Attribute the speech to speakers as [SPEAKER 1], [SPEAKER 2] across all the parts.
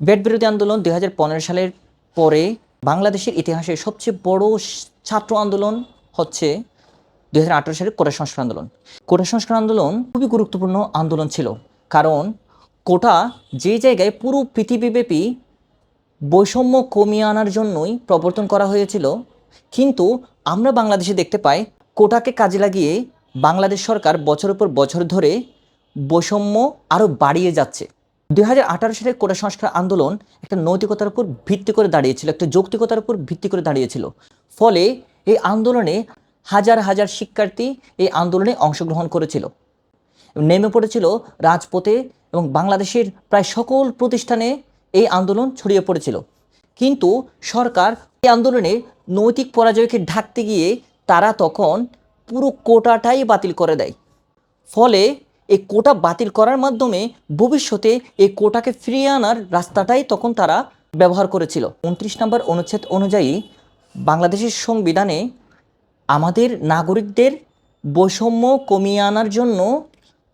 [SPEAKER 1] Bat বিরোধী আন্দোলন ২০১৫ সালের পরে বাংলাদেশের ইতিহাসের সবচেয়ে বড় ছাত্র আন্দোলন হচ্ছে ২০১৮ সালের কোটা সংস্কার আন্দোলন। কোটা সংস্কার আন্দোলন খুবই গুরুত্বপূর্ণ আন্দোলন ছিল, কারণ কোটা যে জায়গায় পুরো পৃথিবীব্যাপী বৈষম্য কমিয়ে আনার জন্যই প্রবর্তন করা হয়েছিল, কিন্তু আমরা বাংলাদেশে দেখতে পাই কোটাকে কাজে লাগিয়ে বাংলাদেশ সরকার বছরের পর বছর ধরে বৈষম্য আরও বাড়িয়ে যাচ্ছে। ২০১৮ সালের কোটা সংস্কার আন্দোলন একটা নৈতিকতার উপর ভিত্তি করে দাঁড়িয়েছিল, একটা যৌক্তিকতার উপর ভিত্তি করে দাঁড়িয়েছিল। ফলে এই আন্দোলনে হাজার হাজার শিক্ষার্থী এই আন্দোলনে অংশগ্রহণ করেছিল, নেমে পড়েছিল রাজপথে, এবং বাংলাদেশের প্রায় সকল প্রতিষ্ঠানে এই আন্দোলন ছড়িয়ে পড়েছিল। কিন্তু সরকার এই আন্দোলনে নৈতিক পরাজয়কে ঢাকতে গিয়ে তারা তখন পুরো কোটাটাই বাতিল করে দেয়। ফলে এই কোটা বাতিল করার মাধ্যমে ভবিষ্যতে এই কোটাকে ফিরিয়ে আনার রাস্তাটাই তখন তারা ব্যবহার করেছিল। ২৯ নম্বর অনুচ্ছেদ অনুযায়ী বাংলাদেশের সংবিধানে আমাদের নাগরিকদের বৈষম্য কমিয়ে আনার জন্য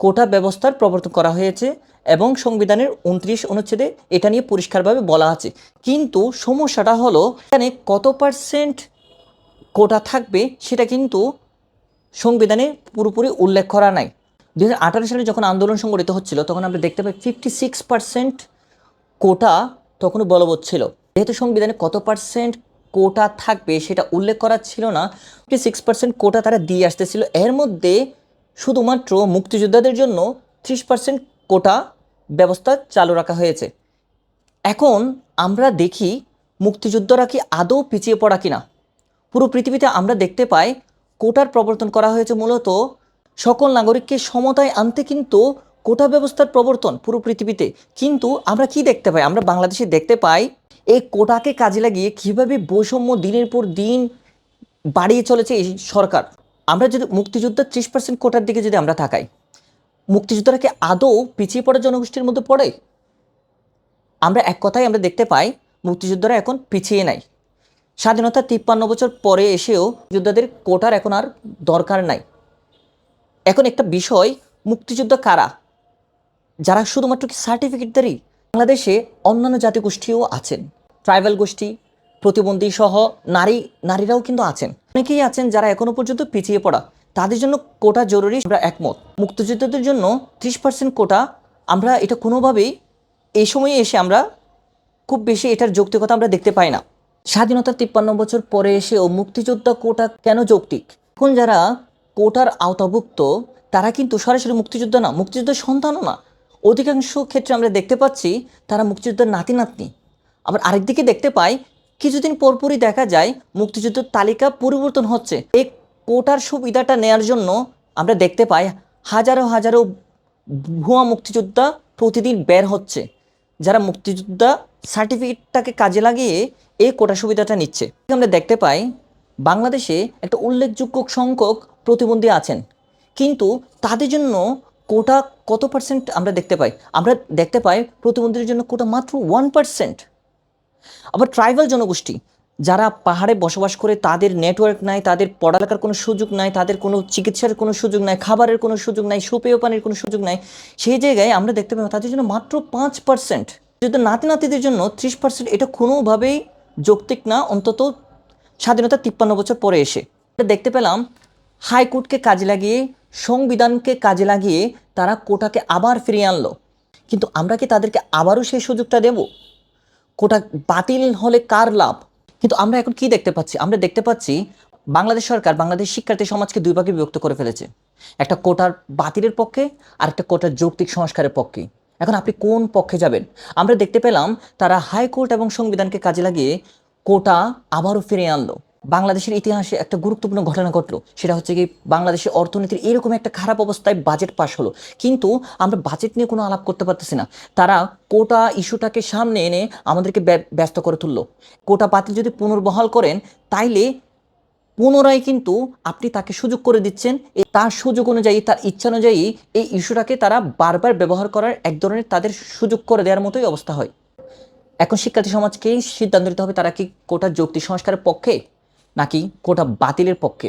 [SPEAKER 1] কোটা ব্যবস্থার প্রবর্তন করা হয়েছে, এবং সংবিধানের ২৯ অনুচ্ছেদে এটা নিয়ে পরিষ্কারভাবে বলা আছে। কিন্তু সমস্যাটা হলো এখানে কত পার্সেন্ট কোটা থাকবে সেটা কিন্তু সংবিধানে পুরোপুরি উল্লেখ করা নাই। ২০১৮ সালে যখন আন্দোলন সংগঠিত হচ্ছিল তখন আমরা দেখতে পাই 56% কোটা তখনও বলবৎ ছিল। যেহেতু সংবিধানে কত পার্সেন্ট কোটা থাকবে সেটা উল্লেখ করা ছিল না, 56% কোটা তারা দিয়ে আসতেছিল। এর মধ্যে শুধুমাত্র মুক্তিযোদ্ধাদের জন্য 30% কোটা ব্যবস্থা চালু রাখা হয়েছে। এখন আমরা দেখি মুক্তিযোদ্ধারা কি আদৌ পিছিয়ে পড়া কিনা। পুরো পৃথিবীতে আমরা দেখতে পাই কোটার প্রবর্তন করা হয়েছে মূলত সকল নাগরিককে সমতায় আনতে, কিন্তু কোটা ব্যবস্থার প্রবর্তন পুরো পৃথিবীতে। কিন্তু আমরা কি দেখতে পাই, আমরা বাংলাদেশে দেখতে পাই এই কোটাকে কাজে লাগিয়ে কীভাবে বৈষম্য দিনের পর দিন বাড়িয়ে চলেছে এই সরকার। আমরা যদি মুক্তিযোদ্ধার 30% কোটার দিকে যদি আমরা তাকাই, মুক্তিযোদ্ধারা কি আদৌ পিছিয়ে পড়া জনগোষ্ঠীর মধ্যে পড়ে? আমরা এক কথায় আমরা দেখতে পাই মুক্তিযোদ্ধারা এখন পিছিয়ে নাই। স্বাধীনতা ৫৩ বছর পরে এসেও যোদ্ধাদের কোটার এখন আর দরকার নাই। এখন একটা বিষয়, মুক্তিযোদ্ধা কারা? যারা শুধুমাত্র কি সার্টিফিকেটধারী? বাংলাদেশে অন্যান্য জাতিগোষ্ঠীও আছেন, ট্রাইবাল গোষ্ঠী, প্রতিবন্ধী সহ নারীরাও কিন্তু আছেন। অনেকেই আছেন যারা এখনো পর্যন্ত পিছিয়ে পড়া, তাদের জন্য কোটা জরুরি, আমরা একমত। মুক্তিযোদ্ধাদের জন্য 30% কোটা, আমরা এটা কোনোভাবেই এই সময়ে এসে আমরা খুব বেশি এটার যৌক্তিকতা আমরা দেখতে পাই না। স্বাধীনতার ৫৩ বছর পরে এসেও মুক্তিযোদ্ধা কোটা কেন যৌক্তিক? এখন যারা কোটার আওতাভুক্ত তারা কিন্তু সরাসরি মুক্তিযোদ্ধা না, মুক্তিযোদ্ধার সন্তানও না। অধিকাংশ ক্ষেত্রে আমরা দেখতে পাচ্ছি তারা মুক্তিযোদ্ধার নাতি নাতনি। আবার আরেকদিকে দেখতে পাই কিছুদিন পরপরই দেখা যায় মুক্তিযুদ্ধের তালিকা পরিবর্তন হচ্ছে। এই কোটার সুবিধাটা নেয়ার জন্য আমরা দেখতে পাই হাজারো হাজারো ভুয়া মুক্তিযোদ্ধা প্রতিদিন বের হচ্ছে, যারা মুক্তিযোদ্ধা সার্টিফিকেটটাকে কাজে লাগিয়ে এই কোটা সুবিধাটা নিচ্ছে। আমরা দেখতে পাই বাংলাদেশে একটা উল্লেখযোগ্য সংখ্যক প্রতিবন্ধী আছেন, কিন্তু তাদের জন্য কোটা কত পার্সেন্ট আমরা দেখতে পাই প্রতিবন্ধীদের জন্য কোটা মাত্র 1%। আবার ট্রাইবাল জনগোষ্ঠী যারা পাহাড়ে বসবাস করে, তাদের নেটওয়ার্ক নাই, তাদের পড়ালেখার কোনো সুযোগ নাই, তাদের কোনো চিকিৎসার কোনো সুযোগ নাই, খাবারের কোনো সুযোগ নাই, সুপেয় পানির কোনো সুযোগ নাই, সেই জায়গায় আমরা দেখতে পাই তাদের জন্য মাত্র 5%। যদি নাতি নাতিদের জন্য 30%, এটা কোনোভাবেই যৌক্তিক না, অন্তত স্বাধীনতা ৫৩ বছর পরে এসে। দেখতে পেলাম হাইকোর্টকে কাজে লাগিয়ে, সংবিধানকে কাজে লাগিয়ে তারা কোটাকে আবার ফিরিয়ে আনলো। কিন্তু আমরা কি তাদেরকে আবারও সেই সুযোগটা দেব? কোটা বাতিল হলে কার লাভ? কিন্তু আমরা এখন কি দেখতে পাচ্ছি? আমরা দেখতে পাচ্ছি বাংলাদেশ সরকার বাংলাদেশ শিক্ষার্থী সমাজকে দুই ভাগে বিভক্ত করে ফেলেছে, একটা কোটার বাতিলের পক্ষে আর একটা কোটার যৌক্তিক সংস্কারের পক্ষে। এখন আপনি কোন পক্ষে যাবেন? আমরা দেখতে পেলাম তারা হাইকোর্ট এবং সংবিধানকে কাজে লাগিয়ে কোটা আবারও ফিরিয়ে আনলো। বাংলাদেশের ইতিহাসে একটা গুরুত্বপূর্ণ ঘটনা ঘটলো, সেটা হচ্ছে কি বাংলাদেশের অর্থনীতির এরকম একটা খারাপ অবস্থায় বাজেট পাস হলো, কিন্তু আমরা বাজেট নিয়ে কোনো আলাপ করতে পারতেছি না। তারা কোটা ইস্যুটাকে সামনে এনে আমাদেরকে ব্যস্ত করে তুললো। কোটা বাতিল যদি পুনর্বহাল করেন, তাইলে পুনরায় কিন্তু আপনি তাকে সুযোগ করে দিচ্ছেন, তার সুযোগ অনুযায়ী, তার ইচ্ছা অনুযায়ী এই ইস্যুটাকে তারা বারবার ব্যবহার করার এক ধরনের তাদের সুযোগ করে দেওয়ার মতোই অবস্থা হয়। এখন শিক্ষার্থী সমাজকেই সিদ্ধান্ত নিতে হবে তারা কি কোটার যৌক্তিক সংস্কারের পক্ষে নাকি কোটা বাতিলের পক্ষে।